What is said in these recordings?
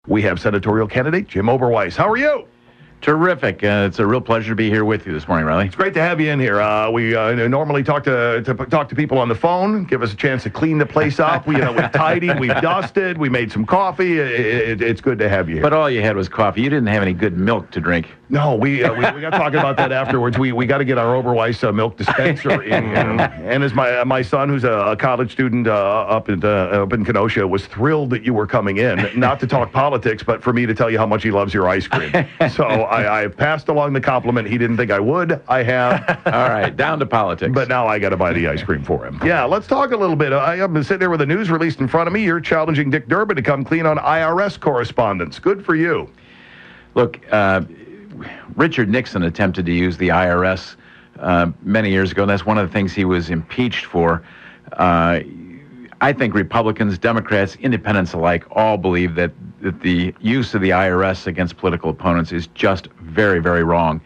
We have senatorial candidate Jim Oberweis. How are you? Terrific. It's a real pleasure to be here with you this morning, Riley. It's great to have you in here. We normally talk to people on the phone, give us a chance to clean the place up. We've tidied, we've dusted, we made some coffee. It's good to have you here. But all you had was coffee. You didn't have any good milk to drink. No, we got talking about that afterwards. We got to get our Oberweis milk dispenser in here. And as my son, who's a college student up in Kenosha, was thrilled that you were coming in, not to talk politics, but for me to tell you how much he loves your ice cream. So I passed along the compliment. He didn't think I would. I have. All right, down to politics. But now I got to buy the ice cream for him. Yeah, let's talk a little bit. I'm sitting there with the news released in front of me. You're challenging Dick Durbin to come clean on IRS correspondence. Good for you. Look, Richard Nixon attempted to use the IRS many years ago, and that's one of the things he was impeached for. I think Republicans, Democrats, independents alike all believe that the use of the IRS against political opponents is just very, very wrong.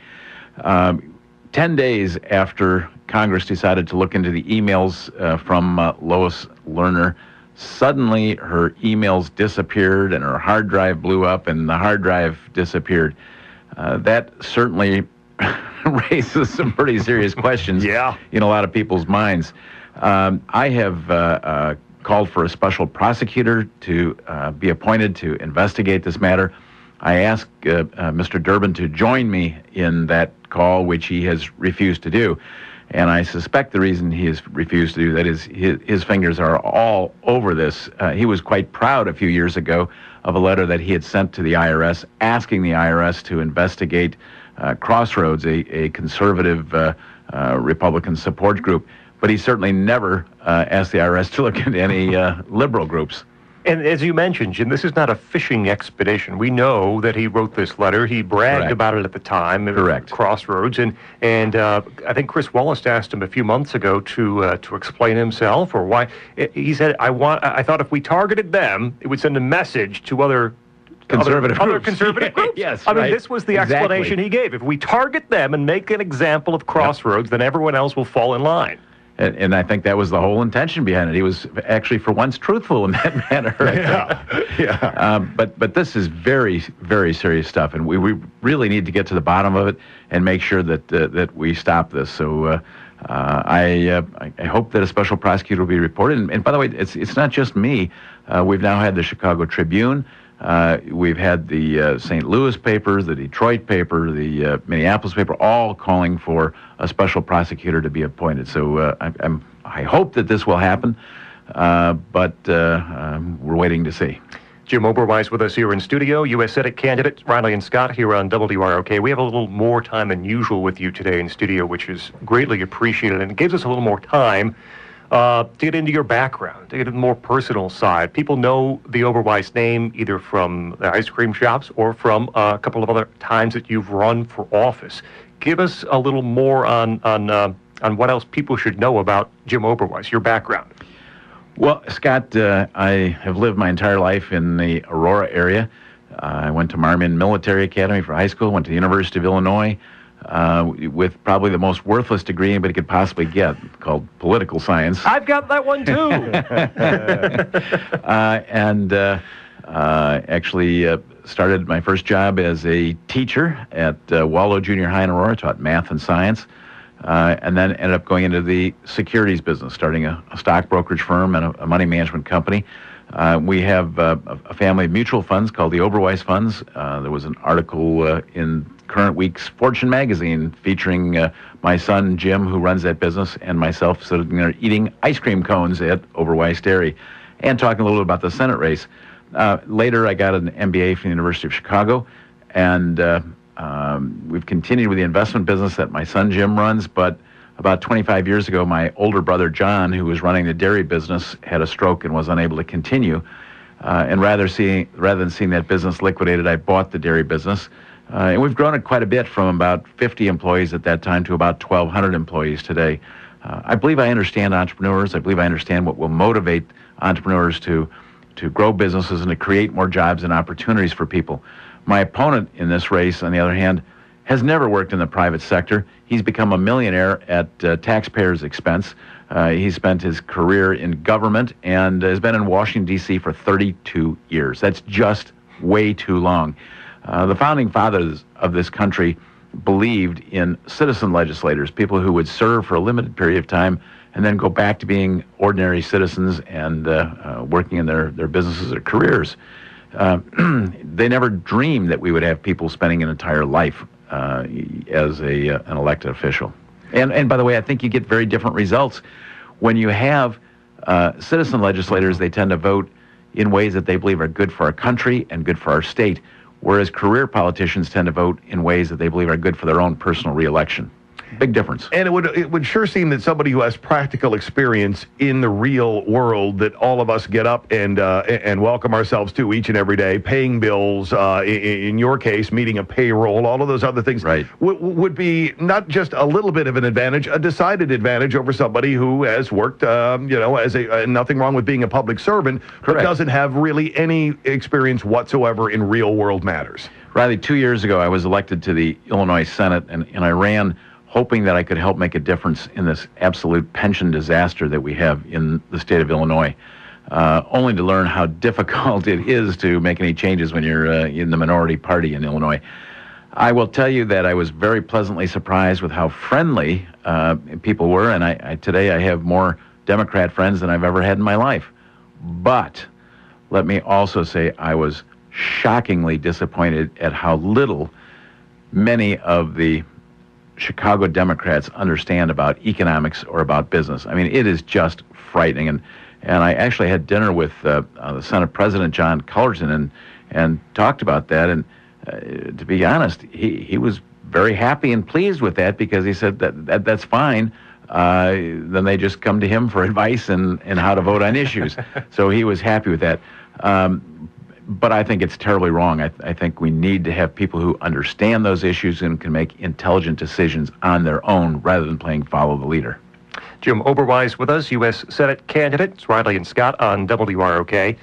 10 days after Congress decided to look into the emails from Lois Lerner, suddenly her emails disappeared and her hard drive blew up and the hard drive disappeared. That certainly raises some pretty serious questions in a lot of people's minds. I have called for a special prosecutor to be appointed to investigate this matter. I asked Mr. Durbin to join me in that call, which he has refused to do. And I suspect the reason he has refused to do that is his fingers are all over this. He was quite proud a few years ago of a letter that he had sent to the IRS asking the IRS to investigate Crossroads, a conservative Republican support group. But he certainly never asked the IRS to look into any liberal groups. And as you mentioned, Jim, this is not a fishing expedition. We know that he wrote this letter. He bragged about it at the time. Correct. Crossroads. And I think Chris Wallace asked him a few months ago to explain himself or why. He said, I thought if we targeted them, it would send a message to other conservative groups. Yes, I mean, this was the explanation he gave. If we target them and make an example of Crossroads, then everyone else will fall in line. And I think that was the whole intention behind it. He was actually, for once, truthful in that manner. But this is very, very serious stuff, and we really need to get to the bottom of it and make sure that we stop this. So I hope that a special prosecutor will be reported. And by the way, it's not just me. We've now had the Chicago Tribune. We've had the St. Louis paper, the Detroit paper, the Minneapolis paper, all calling for a special prosecutor to be appointed. So I hope that this will happen, but we're waiting to see. Jim Oberweis with us here in studio, U.S. Senate candidate Riley and Scott here on WROK. We have a little more time than usual with you today in studio, which is greatly appreciated, and it gives us a little more time to get into your background, to get into the more personal side. People know the Oberweis name either from the ice cream shops or from a couple of other times that you've run for office. Give us a little more on what else people should know about Jim Oberweis, your background. Well, Scott, I have lived my entire life in the Aurora area. I went to Marmon Military Academy for high school, went to the University of Illinois, with probably the most worthless degree anybody could possibly get, called political science. I've got that one too. Actually started my first job as a teacher at Wallow Junior High in Aurora, taught math and science, and then ended up going into the securities business, starting a stock brokerage firm and a money management company. We have a family of mutual funds called the Oberweis Funds. There was an article in current week's Fortune magazine featuring my son Jim, who runs that business, and myself sitting there eating ice cream cones at Oberweis Dairy, and talking a little bit about the Senate race. Later, I got an MBA from the University of Chicago, and we've continued with the investment business that my son Jim runs, but about 25 years ago, my older brother John, who was running the dairy business, had a stroke and was unable to continue. And rather than seeing that business liquidated, I bought the dairy business. And we've grown it quite a bit from about 50 employees at that time to about 1,200 employees today. I believe I understand entrepreneurs. I believe I understand what will motivate entrepreneurs to grow businesses and to create more jobs and opportunities for people. My opponent in this race, on the other hand, has never worked in the private sector. He's become a millionaire at taxpayers' expense. He's spent his career in government and has been in Washington, D.C. for 32 years. That's just way too long. The founding fathers of this country believed in citizen legislators, people who would serve for a limited period of time and then go back to being ordinary citizens and working in their businesses or careers. They never dreamed that we would have people spending an entire life as an elected official. And by the way, I think you get very different results. When you have citizen legislators, they tend to vote in ways that they believe are good for our country and good for our state, whereas career politicians tend to vote in ways that they believe are good for their own personal reelection. Big difference. And it would sure seem that somebody who has practical experience in the real world that all of us get up and welcome ourselves to each and every day, paying bills, in your case, meeting a payroll, all of those other things, right, would be not just a little bit of an advantage, a decided advantage over somebody who has worked, as nothing wrong with being a public servant, but doesn't have really any experience whatsoever in real world matters. Riley, 2 years ago, I was elected to the Illinois Senate, and I ran hoping that I could help make a difference in this absolute pension disaster that we have in the state of Illinois, only to learn how difficult it is to make any changes when you're in the minority party in Illinois. I will tell you that I was very pleasantly surprised with how friendly people were, and today I have more Democrat friends than I've ever had in my life. But let me also say I was shockingly disappointed at how little many of the Chicago Democrats understand about economics or about business. I mean, it is just frightening. And I actually had dinner with the Senate President, John Cullerton, and talked about that. And to be honest, he was very happy and pleased with that, because he said that's fine. Then they just come to him for advice and how to vote on issues. So he was happy with that. But I think it's terribly wrong. I think we need to have people who understand those issues and can make intelligent decisions on their own rather than playing follow the leader. Jim Oberweis with us, U.S. Senate candidate. It's Riley and Scott on WROK.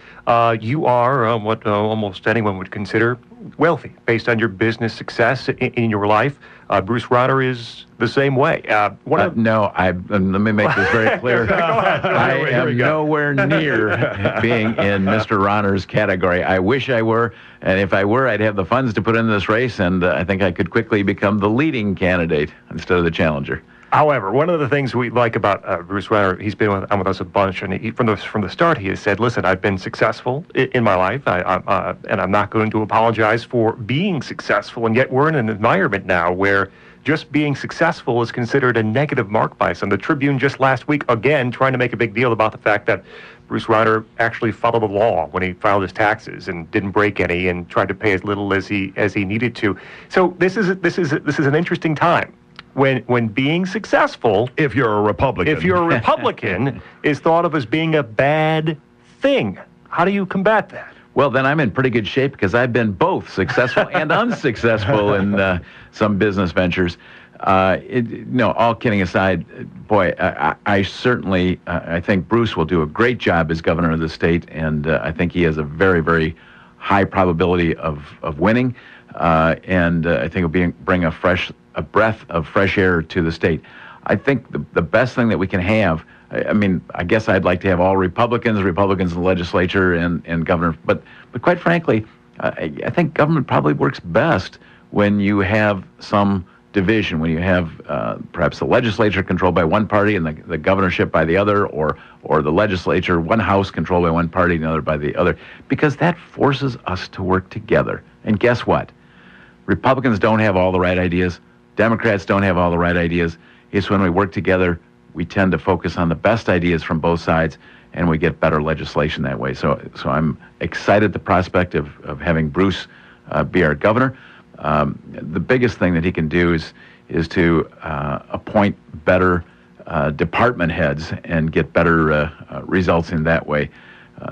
You are what almost anyone would consider wealthy based on your business success in your life. Bruce Rauner is the same way. Let me make this very clear. I am nowhere near being in Mr. Rauner's category. I wish I were, and if I were, I'd have the funds to put in this race, and I think I could quickly become the leading candidate instead of the challenger. However, one of the things we like about Bruce Rauner, he's been on with us a bunch, and from the start, he has said, "Listen, I've been successful in my life, and I'm not going to apologize for being successful." And yet, we're in an environment now where just being successful is considered a negative mark by some. The Tribune just last week, again, trying to make a big deal about the fact that Bruce Rauner actually followed the law when he filed his taxes and didn't break any, and tried to pay as little as he needed to. So this is an interesting time. When being successful, if you're a Republican, is thought of as being a bad thing. How do you combat that? Well, then I'm in pretty good shape, because I've been both successful and unsuccessful in some business ventures. All kidding aside, boy, I certainly I think Bruce will do a great job as governor of the state, and I think he has a very, very high probability of winning, and I think it'll bring a breath of fresh air to the state. I think the best thing that we can have, I guess I'd like to have all Republicans in the legislature and governor, but quite frankly, I think government probably works best when you have some division, when you have perhaps the legislature controlled by one party and the governorship by the other, or the legislature, one house controlled by one party and the other by the other, because that forces us to work together. And guess what? Republicans don't have all the right ideas. Democrats don't have all the right ideas. It's when we work together, we tend to focus on the best ideas from both sides, and we get better legislation that way. So I'm excited at the prospect of having Bruce be our governor. The biggest thing that he can do is to appoint better department heads and get better results in that way.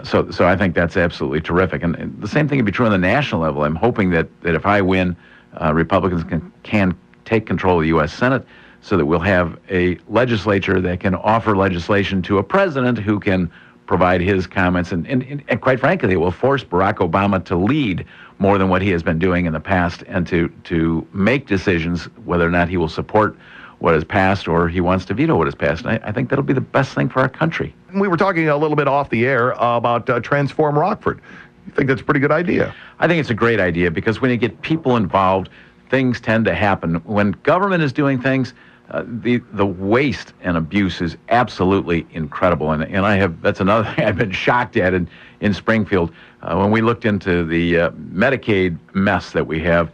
So I think that's absolutely terrific. And the same thing would be true on the national level. I'm hoping that if I win, Republicans can take control of the U.S. Senate, so that we'll have a legislature that can offer legislation to a president who can provide his comments. And quite frankly, it will force Barack Obama to lead more than what he has been doing in the past, and to make decisions whether or not he will support what has passed or he wants to veto what has passed. And I think that'll be the best thing for our country. We were talking a little bit off the air about Transform Rockford. You think that's a pretty good idea? I think it's a great idea because when you get people involved, things tend to happen. When government is doing things, the waste and abuse is absolutely incredible. And that's another thing I've been shocked at in Springfield. When we looked into the Medicaid mess that we have,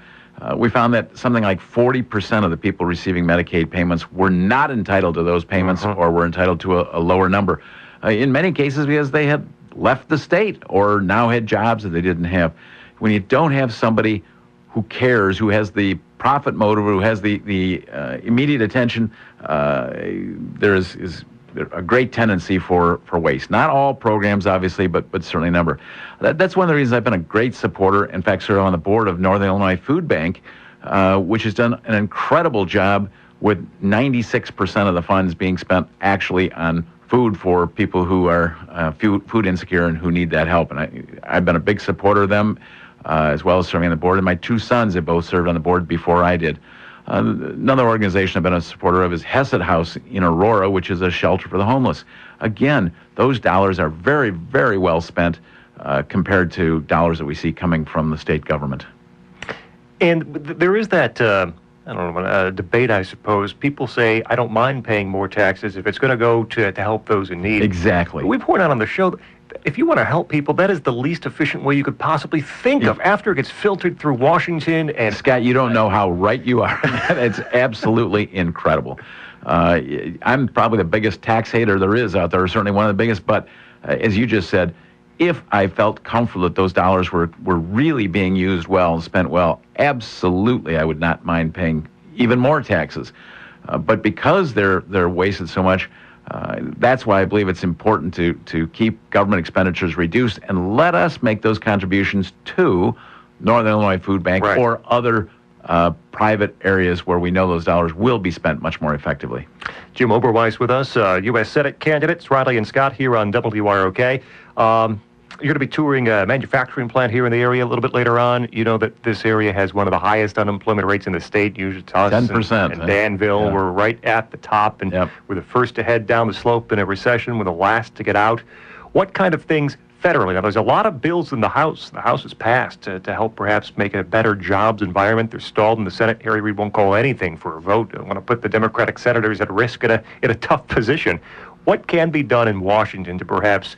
we found that something like 40% of the people receiving Medicaid payments were not entitled to those payments or were entitled to a lower number. In many cases because they had left the state or now had jobs that they didn't have. When you don't have somebody who cares, who has the profit motive, who has the immediate attention, there is a great tendency for waste. Not all programs, obviously, but certainly a number. That's one of the reasons I've been a great supporter, in fact, serve on the board of Northern Illinois Food Bank, which has done an incredible job with 96% of the funds being spent actually on food for people who are food insecure and who need that help. And I've been a big supporter of them, as well as serving on the board. And my two sons have both served on the board before I did. Another organization I've been a supporter of is Hesed House in Aurora, which is a shelter for the homeless. Again, those dollars are very, very well spent compared to dollars that we see coming from the state government. And there is that, debate, I suppose. People say, I don't mind paying more taxes if it's going to go to help those in need. Exactly. We point out on the show that if you want to help people, that is the least efficient way you could possibly think of after it gets filtered through Washington. And Scott, you don't know how right you are. It's absolutely incredible. I'm probably the biggest tax hater there is out there, certainly one of the biggest, but as you just said, if I felt comfortable that those dollars were really being used well and spent well, absolutely I would not mind paying even more taxes. But because they're wasted so much, that's why I believe it's important to keep government expenditures reduced and let us make those contributions to Northern Illinois Food Bank or other private areas where we know those dollars will be spent much more effectively. Jim Oberweis with us, U.S. Senate candidates, Riley and Scott here on WROK. You're going to be touring a manufacturing plant here in the area a little bit later on. You know that this area has one of the highest unemployment rates in the state. Usually it's us 10%. And Danville. We're right at the top, and we're the first to head down the slope in a recession. We're the last to get out. What kind of things federally? Now, there's a lot of bills in the House. The House has passed to help perhaps make a better jobs environment. They're stalled in the Senate. Harry Reid won't call anything for a vote. I want to put the Democratic senators at risk in a tough position. What can be done in Washington to perhaps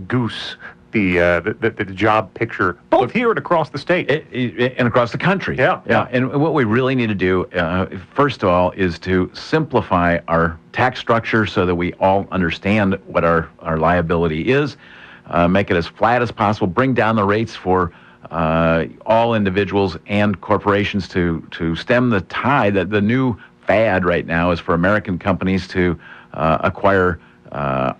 goose the job picture, both here and across the state? And across the country. Yeah. And what we really need to do, first of all, is to simplify our tax structure so that we all understand what our liability is, make it as flat as possible, bring down the rates for all individuals and corporations to stem the tide. That the new fad right now is for American companies to acquire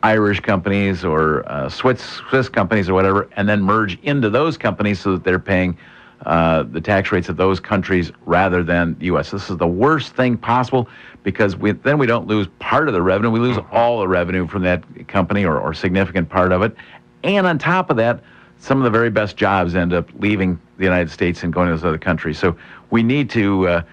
Irish companies or Swiss companies or whatever, and then merge into those companies so that they're paying the tax rates of those countries rather than the U.S. This is the worst thing possible because then we don't lose part of the revenue. We lose all the revenue from that company or significant part of it. And on top of that, some of the very best jobs end up leaving the United States and going to those other countries. So we need to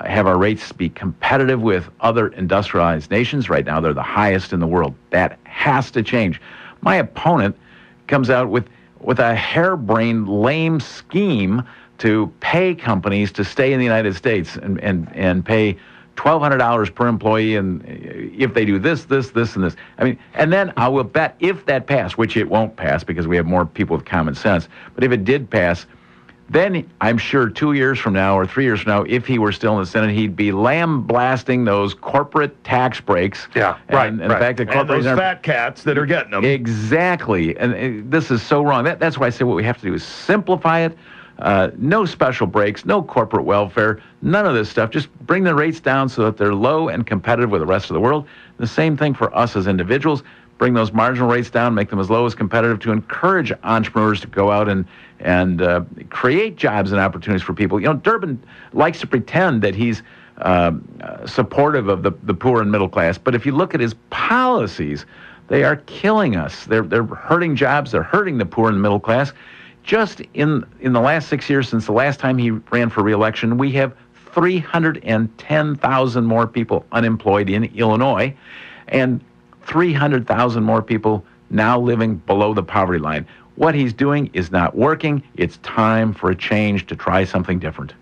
have our rates be competitive with other industrialized nations. Right now, they're the highest in the world. That has to change. My opponent comes out with a harebrained, lame scheme to pay companies to stay in the United States and pay $1,200 per employee, and if they do this, and this. I mean, and then I will bet if that passed, which it won't pass because we have more people with common sense, but if it did pass, then I'm sure 2 years from now or 3 years from now, if he were still in the Senate, he'd be lambasting those corporate tax breaks. Yeah, and the fact that corporations those fat cats that are getting them. Exactly. And this is so wrong. That's why I say what we have to do is simplify it. No special breaks, no corporate welfare, none of this stuff. Just bring the rates down so that they're low and competitive with the rest of the world. The same thing for us as individuals. Bring those marginal rates down, make them as low as competitive to encourage entrepreneurs to go out and create jobs and opportunities for people. You know, Durbin likes to pretend that he's supportive of the poor and middle class, but if you look at his policies, they are killing us. They're hurting jobs. They're hurting the poor and the middle class. Just in the last 6 years since the last time he ran for re-election, we have 310,000 more people unemployed in Illinois, and 300,000 more people now living below the poverty line. What he's doing is not working. It's time for a change to try something different.